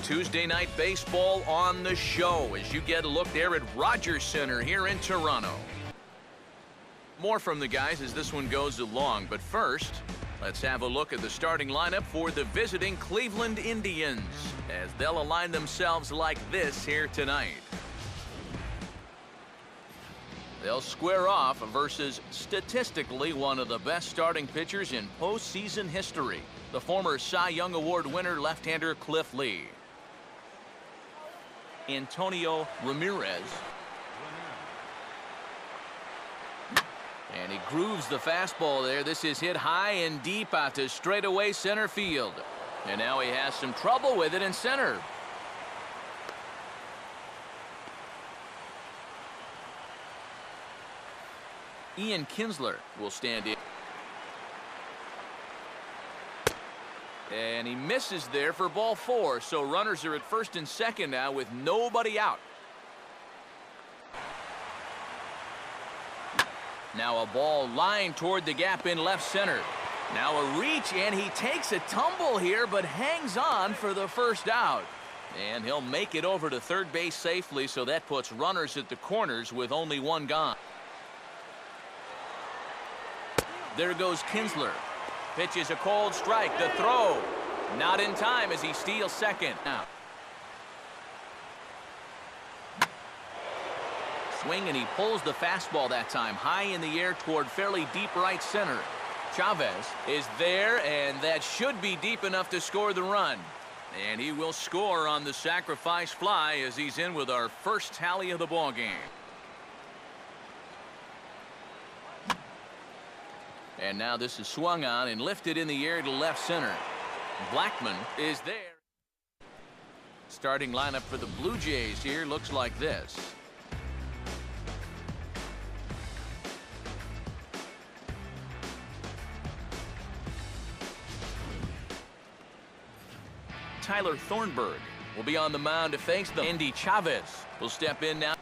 Tuesday night baseball on the show as you get a look there at Rogers Center here in Toronto. More from the guys as this one goes along, but first, let's have a look at the starting lineup for the visiting Cleveland Indians as they'll align themselves like this here tonight. They'll square off versus statistically one of the best starting pitchers in postseason history, the former Cy Young Award winner left-hander Cliff Lee. Antonio Ramirez. And he grooves the fastball there. This is hit high and deep out to straightaway center field. And now he has some trouble with it in center. Ian Kinsler will stand in. And he misses there for ball 4. So runners are at first and second now with nobody out. Now a ball lined toward the gap in left center. Now a reach, and he takes a tumble here, but hangs on for the first out. And he'll make it over to third base safely, so that puts runners at the corners with only one gone. There goes Kinsler. Pitches a cold strike. The throw. Not in time as he steals second. Now. Swing, and he pulls the fastball that time high in the air toward fairly deep right center. Chavez is there, and that should be deep enough to score the run. And he will score on the sacrifice fly as he's in with our first tally of the ball game. And now this is swung on and lifted in the air to left center. Blackmon is there. Starting lineup for the Blue Jays here looks like this. Tyler Thornburg will be on the mound to face them. ENDY CHAVEZ will step in now.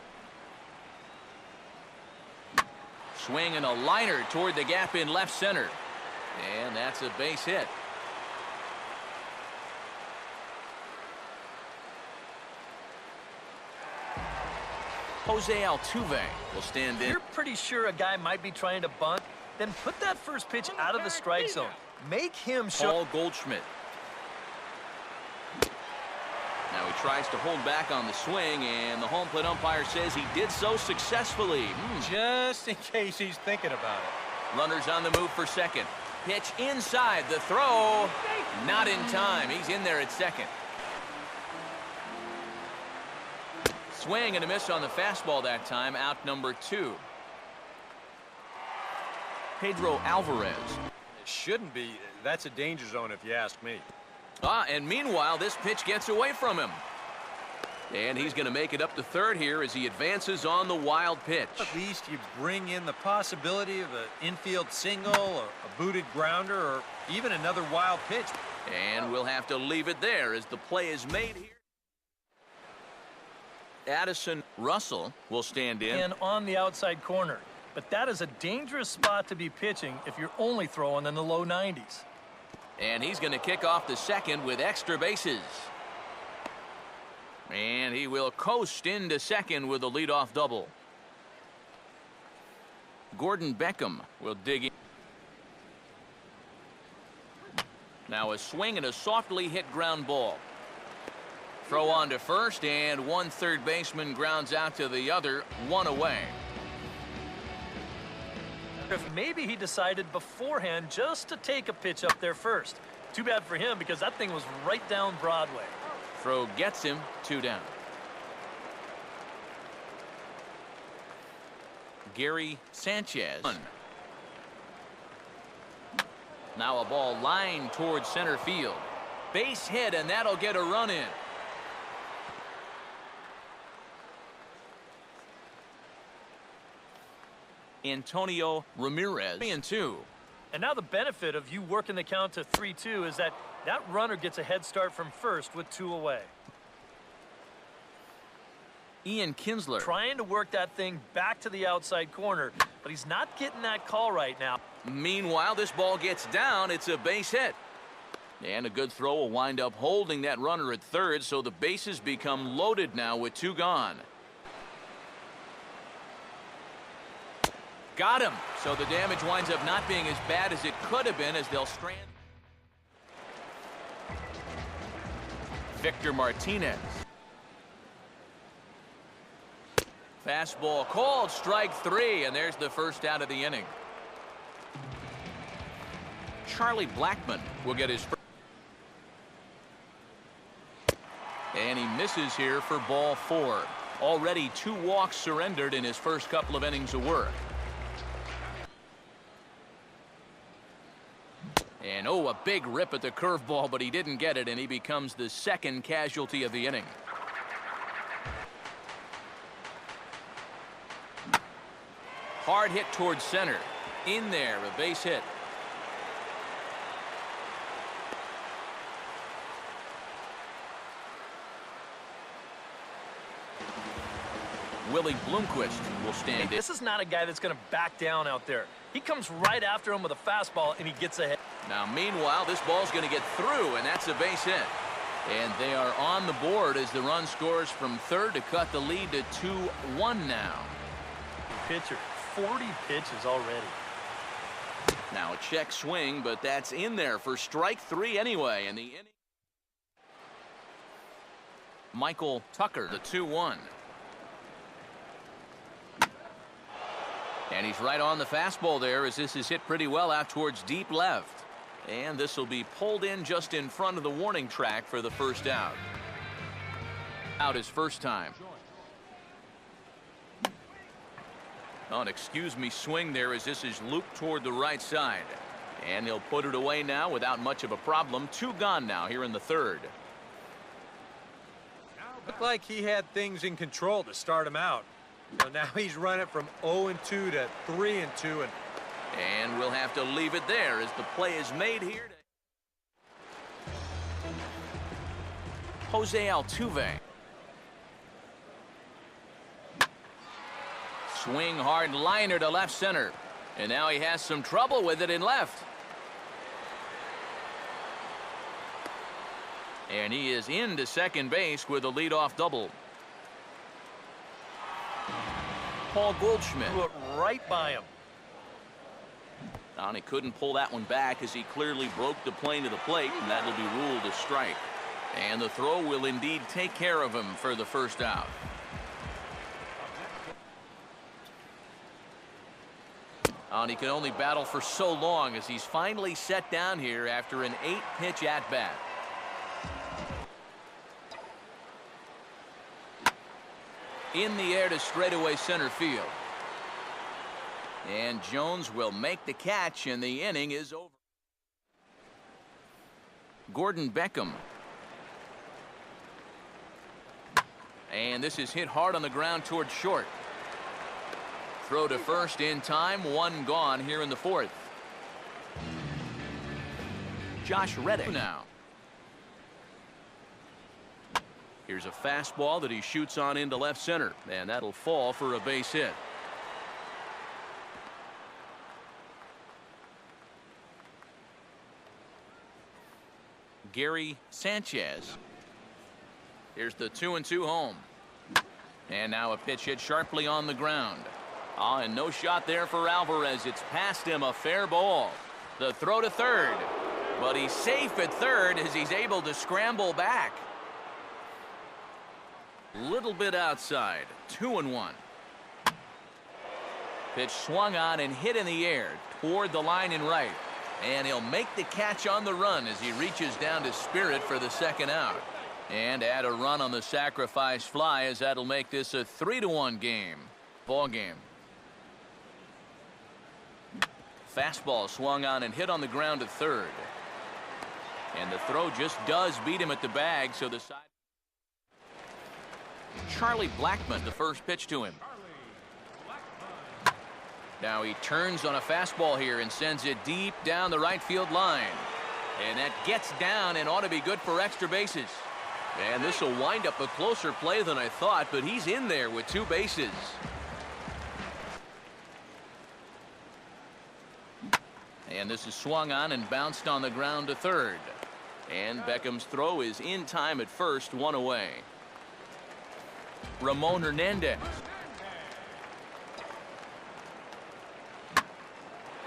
Swing and a liner toward the gap in left center. And that's a base hit. Jose Altuve will stand in. You're pretty sure a guy might be trying to bunt, then put that first pitch out of the strike zone. Make him show. Paul Goldschmidt. Now he tries to hold back on the swing, and the home plate umpire says he did so successfully. Just in case he's thinking about it. Runners on the move for second. Pitch inside. The throw. Not in time. He's in there at second. Swing and a miss on the fastball that time. Out number 2. Pedro Alvarez. It shouldn't be. That's a danger zone if you ask me. And meanwhile, this pitch gets away from him. And he's going to make it up to third here as he advances on the wild pitch. At least you bring in the possibility of an infield single, or a booted grounder, or even another wild pitch. And we'll have to leave it there as the play is made here. Addison Russell will stand in. And on the outside corner. But that is a dangerous spot to be pitching if you're only throwing in the low 90s. And he's going to kick off the second with extra bases. And he will coast into second with a leadoff double. Gordon Beckham will dig in. Now a swing and a softly hit ground ball. Throw on to first, and one third baseman grounds out to the other, one away. If maybe he decided beforehand just to take a pitch up there first. Too bad for him because that thing was right down Broadway. Throw gets him, 2 down. Gary Sanchez. Now a ball lined towards center field. Base hit, and that'll get a run in. Antonio Ramirez, 3-2. And now the benefit of you working the count to 3-2 is that that runner gets a head start from first with 2 away. Ian Kinsler trying to work that thing back to the outside corner, but he's not getting that call right now. Meanwhile, this ball gets down. It's a base hit. And a good throw will wind up holding that runner at third, so the bases become loaded now with 2 gone. Got him. So the damage winds up not being as bad as it could have been as they'll strand. Victor Martinez. Fastball called, strike 3, and there's the first out of the inning. Charlie Blackmon will get his first. And he misses here for ball 4. Already 2 walks surrendered in his first couple of innings of work. And oh, a big rip at the curveball, but he didn't get it, and he becomes the second casualty of the inning. Hard hit towards center. In there, a base hit. Willie Bloomquist will stand in. This is not a guy that's going to back down out there. He comes right after him with a fastball, and he gets ahead. Now, meanwhile, this ball's going to get through, and that's a base hit. And they are on the board as the run scores from third to cut the lead to 2-1 now. Pitcher, 40 pitches already. Now a check swing, but that's in there for strike 3 anyway. And the inning. Michael Tucker, the 2-1. And he's right on the fastball there as this is hit pretty well out towards deep left. And this will be pulled in just in front of the warning track for the first out. Out his first time. Oh, an excuse me swing there as this is looped toward the right side. And he'll put it away now without much of a problem. 2 gone now here in the third. Looked like he had things in control to start him out. So now he's running from 0-2 to 3-2. And we'll have to leave it there as the play is made here. Jose Altuve. Swing hard liner to left center. And now he has some trouble with it in left. And he is into second base with a leadoff double. Paul Goldschmidt. Threw it right by him. And he couldn't pull that one back as he clearly broke the plane to the plate, and that'll be ruled a strike. And the throw will indeed take care of him for the first out. And he can only battle for so long as he's finally set down here after an 8-pitch at-bat. In the air to straightaway center field. And Jones will make the catch, and the inning is over. Gordon Beckham. And this is hit hard on the ground toward short. Throw to first in time. 1 gone here in the fourth. Josh Reddick now. Here's a fastball that he shoots on into left center, and that'll fall for a base hit. Gary Sanchez. Here's the 2-2 home. And now a pitch hit sharply on the ground. And no shot there for Alvarez. It's past him, a fair ball. The throw to third. But he's safe at third as he's able to scramble back. Little bit outside. 2-1. Pitch swung on and hit in the air toward the line in right. And he'll make the catch on the run as he reaches down to Spirit for the second out. And add a run on the sacrifice fly as that'll make this a 3-1 ball game. Fastball swung on and hit on the ground at third. And the throw just does beat him at the bag, so the side. Charlie Blackmon, the first pitch to him. Now he turns on a fastball here and sends it deep down the right field line. And that gets down and ought to be good for extra bases. And this will wind up a closer play than I thought, but he's in there with 2 bases. And this is swung on and bounced on the ground to third. And Beckham's throw is in time at first, one away. Ramon Hernandez.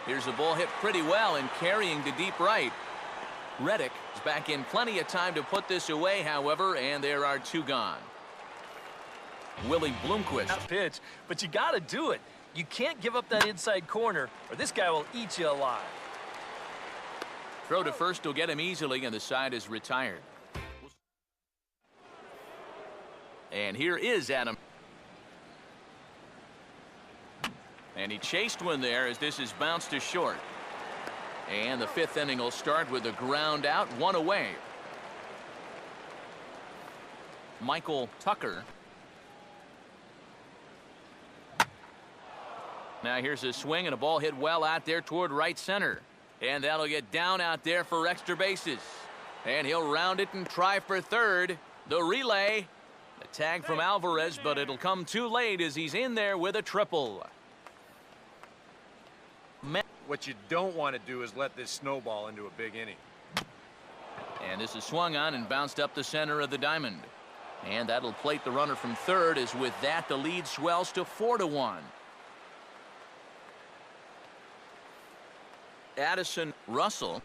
Here's a ball hit pretty well and carrying to deep right. Reddick is back in plenty of time to put this away, however, and there are two gone. Willie Bloomquist. That pitch, but you got to do it. You can't give up that inside corner or this guy will eat you alive. Throw to first will get him easily, and the side is retired. And here is Adam. And he chased one there as this is bounced to short. And the fifth inning will start with a ground out, one away. Michael Tucker. Now here's a swing and a ball hit well out there toward right center. And that'll get down out there for extra bases. And he'll round it and try for third. The relay. A tag from Alvarez, but it'll come too late as he's in there with a triple. What you don't want to do is let this snowball into a big inning. And this is swung on and bounced up the center of the diamond. And that'll plate the runner from third, as with that the lead swells to 4-1. Addison Russell.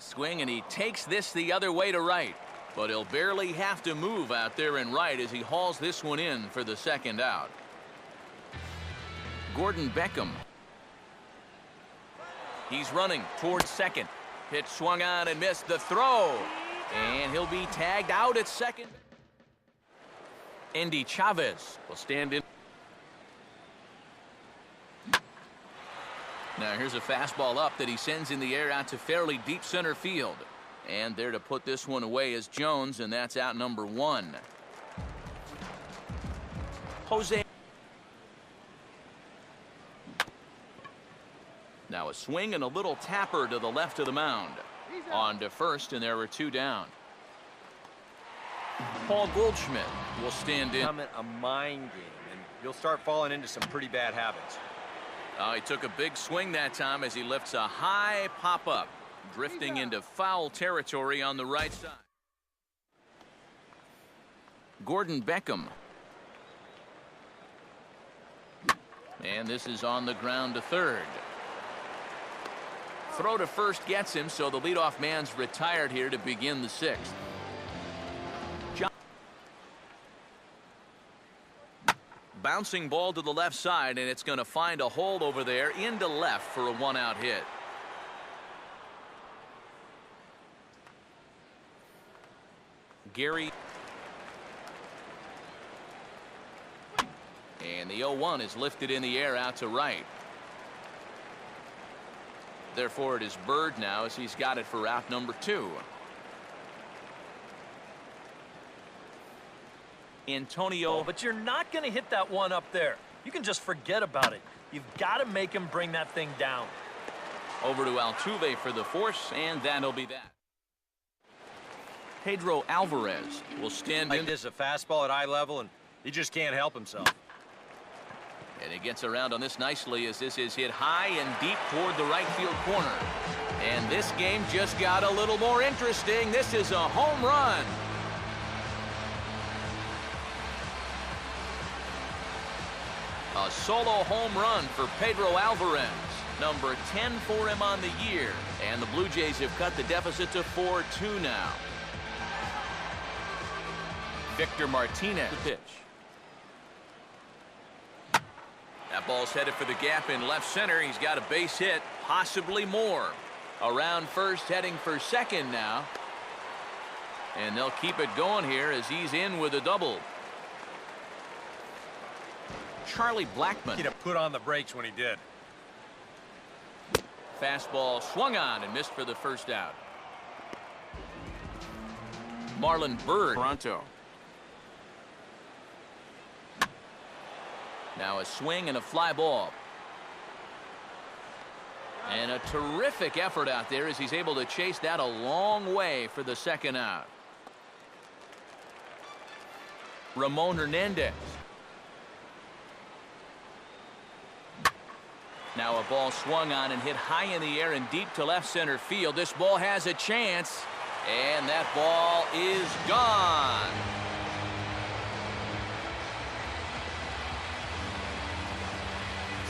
Swing, and he takes this the other way to right. But he'll barely have to move out there in right as he hauls this one in for the second out. Gordon Beckham. He's running towards second. Pitch swung on and missed the throw. And he'll be tagged out at second. ENDY CHAVEZ will stand in. Now here's a fastball up that he sends in the air out to fairly deep center field. And there to put this one away is Jones, and that's out number one. Jose. Now a swing and a little tapper to the left of the mound. On to first, and there were two down. Paul Goldschmidt will stand in. A mind game, and you'll start falling into some pretty bad habits. He took a big swing that time as he lifts a high pop-up, drifting into foul territory on the right side. Gordon Beckham. And this is on the ground to third. Throw to first gets him, so the leadoff man's retired here to begin the sixth. Bouncing ball to the left side, and it's going to find a hole over there into left for a one-out hit. Gary. And the 0-1 is lifted in the air out to right. Therefore, it is Bird now as he's got it for out number two. Antonio. But you're not going to hit that one up there. You can just forget about it. You've got to make him bring that thing down. Over to Altuve for the force, and that'll be that. Pedro Alvarez will stand in. This is a fastball at eye level, and he just can't help himself. And he gets around on this nicely as this is hit high and deep toward the right field corner. And this game just got a little more interesting. This is a home run. A solo home run for Pedro Alvarez. Number 10 for him on the year. And the Blue Jays have cut the deficit to 4-2 now. Victor Martinez. The pitch. That ball's headed for the gap in left center. He's got a base hit, possibly more. Around first, heading for second now. And they'll keep it going here as he's in with a double. Charlie Blackmon. He'd have put on the brakes when he did. Fastball swung on and missed for the first out. Marlon Byrd. Toronto. Now a swing and a fly ball. And a terrific effort out there as he's able to chase that a long way for the second out. Ramon Hernandez. Now a ball swung on and hit high in the air and deep to left center field. This ball has a chance, and that ball is gone.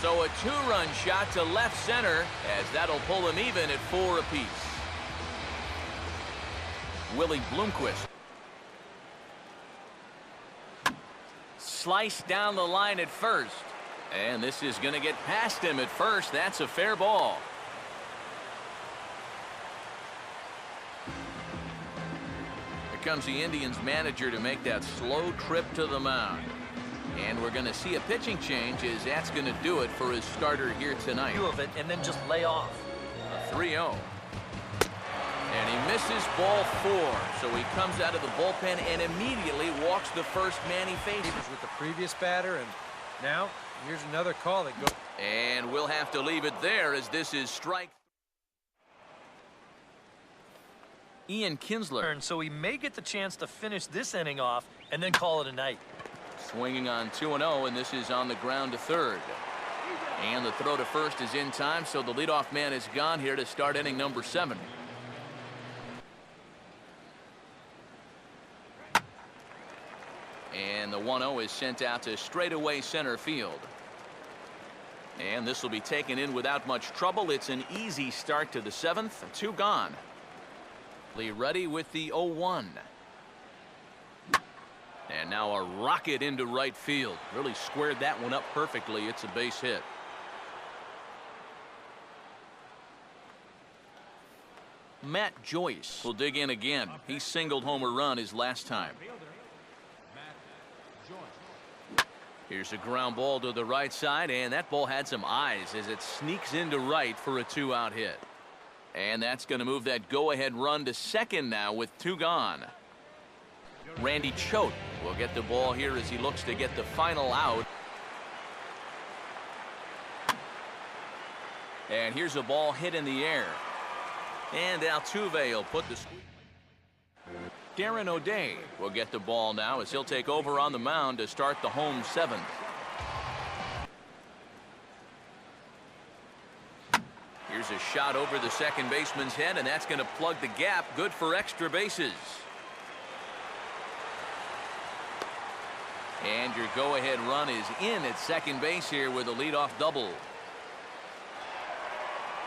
So a two-run shot to left center, as that'll pull him even at 4 apiece. Willie Bloomquist. Sliced down the line at first. And this is going to get past him at first. That's a fair ball. Here comes the Indians manager to make that slow trip to the mound. And we're going to see a pitching change, as that's going to do it for his starter here tonight. Of it and then just lay off. A 3-0. And he misses ball 4. So he comes out of the bullpen and immediately walks the first man he faces. With the previous batter, and now here's another call that goes. And we'll have to leave it there, as this is strike. Ian Kinsler. So he may get the chance to finish this inning off and then call it a night. Swinging on 2-0, and this is on the ground to third. And the throw to first is in time, so the leadoff man is gone here to start inning number 7. And the 1-0 is sent out to straightaway center field. And this will be taken in without much trouble. It's an easy start to the 7th. 2 gone. Lee ready with the 0-1. And now a rocket into right field. Really squared that one up perfectly. It's a base hit. Matt Joyce will dig in again. He singled home a run his last time. Here's a ground ball to the right side, and that ball had some eyes as it sneaks into right for a 2-out hit. And that's going to move that go-ahead run to second now with 2 gone. Randy Choate will get the ball here as he looks to get the final out. And here's a ball hit in the air. And Altuve will put the squeak. Darren O'Day will get the ball now as he'll take over on the mound to start the home 7th. Here's a shot over the second baseman's head, and that's going to plug the gap. Good for extra bases. And your go-ahead run is in at second base here with a leadoff double.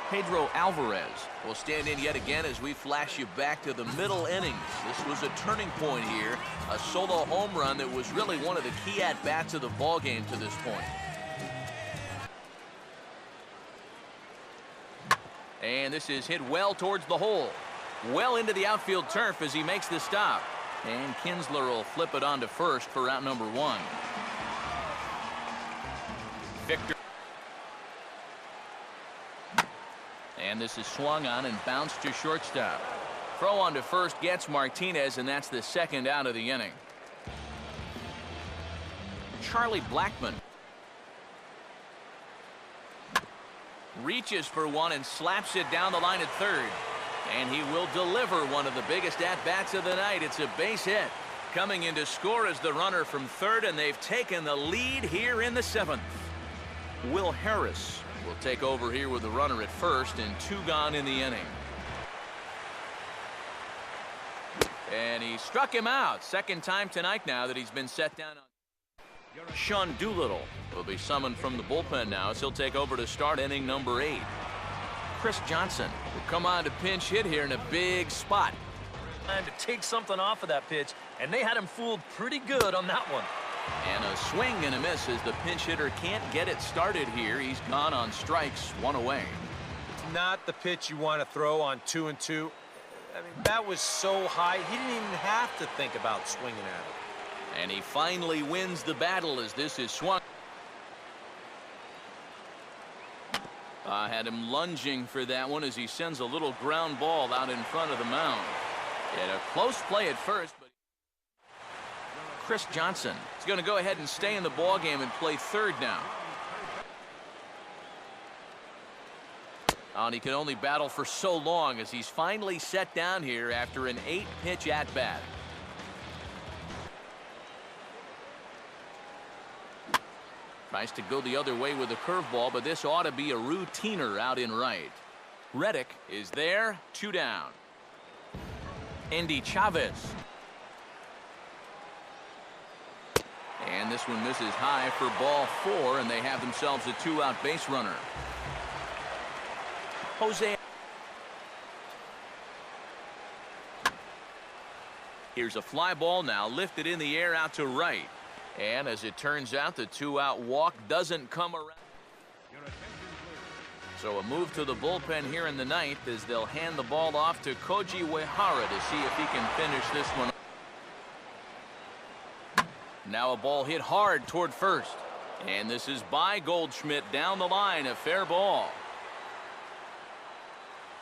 Pedro Alvarez will stand in yet again as we flash you back to the middle innings. This was a turning point here, a solo home run that was really one of the key at-bats of the ball game to this point. And this is hit well towards the hole, well into the outfield turf as he makes the stop. And Kinsler will flip it on to first for out number 1. Victor. And this is swung on and bounced to shortstop. Throw on to first gets Martinez, and that's the second out of the inning. Charlie Blackmon reaches for one and slaps it down the line at third. And he will deliver one of the biggest at-bats of the night. It's a base hit. Coming in to score is the runner from third, and they've taken the lead here in the 7th. Will Harris will take over here with the runner at first, and 2 gone in the inning. And he struck him out. Second time tonight now that he's been set down. Sean Doolittle will be summoned from the bullpen now as he'll take over to start inning number 8. Chris Johnson will come on to pinch hit here in a big spot. Time to take something off of that pitch, and they had him fooled pretty good on that one. And a swing and a miss as the pinch hitter can't get it started here. He's gone on strikes, 1 away. It's not the pitch you want to throw on 2-2. I mean, that was so high, he didn't even have to think about swinging at it. And he finally wins the battle as this is swung. Had him lunging for that one as he sends a little ground ball out in front of the mound. Had a close play at first, but Chris Johnson is going to go ahead and stay in the ball game and play third now. And he can only battle for so long as he's finally set down here after an 8-pitch at-bat. Tries to go the other way with a curveball, but this ought to be a routiner out in right. Reddick is there, 2 down. ENDY CHAVEZ. And this one misses high for ball 4, and they have themselves a 2-out base runner. Jose. Here's a fly ball now lifted in the air out to right. And as it turns out, the 2-out walk doesn't come around. So a move to the bullpen here in the ninth as they'll hand the ball off to Koji Uehara to see if he can finish this one. Now a ball hit hard toward first. And this is by Goldschmidt down the line, a fair ball.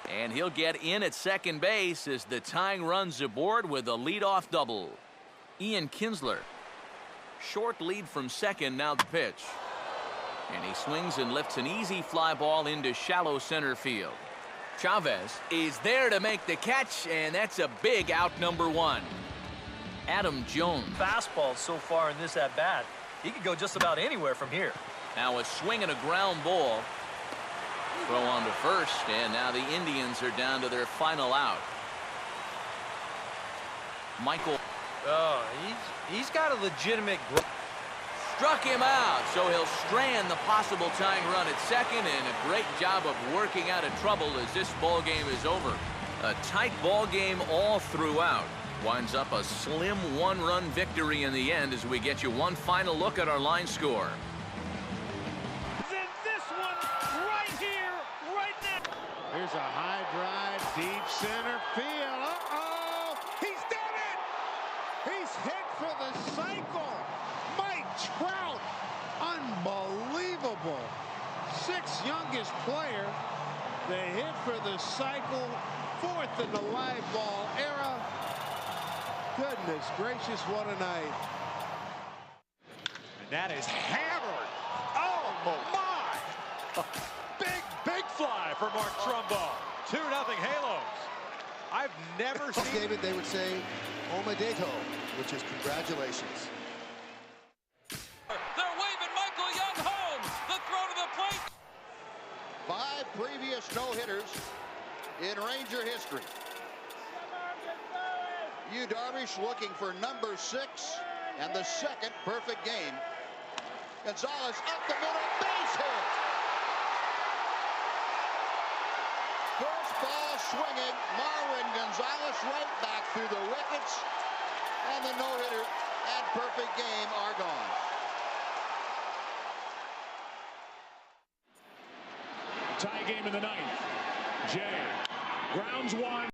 And he'll get in at second base as the tying runs aboard with a leadoff double. Ian Kinsler. Short lead from second, now the pitch. And he swings and lifts an easy fly ball into shallow center field. CHAVEZ is there to make the catch, and that's a big out, number 1. Adam Jones. Fastball so far in this at bat. He could go just about anywhere from here. Now a swing and a ground ball. Throw on to first, and now the Indians are down to their final out. Michael. Oh, he's got a legitimate. Struck him out, so he'll strand the possible tying run at second, and a great job of working out of trouble as this ball game is over. A tight ball game all throughout. Winds up a slim 1-run victory in the end as we get you one final look at our line score. This one right here, right now. Here's a high drive, deep center field. Uh-oh! He's done it! He's hit for the cycle. Mike Trout, unbelievable. 6th youngest player. The hit for the cycle, 4th in the live ball era. Goodness gracious, what a night. And that is hammered. Oh, my. Big fly for Mark Trumbo. 2-0 Halos. I've never seen. David, they would say, Omadeto, which is congratulations. They're waving Michael Young home. The throw to the plate. 5 previous no-hitters in Ranger history. Yu Darvish looking for number 6 and the 2nd perfect game. Gonzalez up the middle, base hit. First ball swinging, Marwin Gonzalez right back through the wickets, and the no-hitter and perfect game are gone. Tie game in the ninth. Jay grounds one.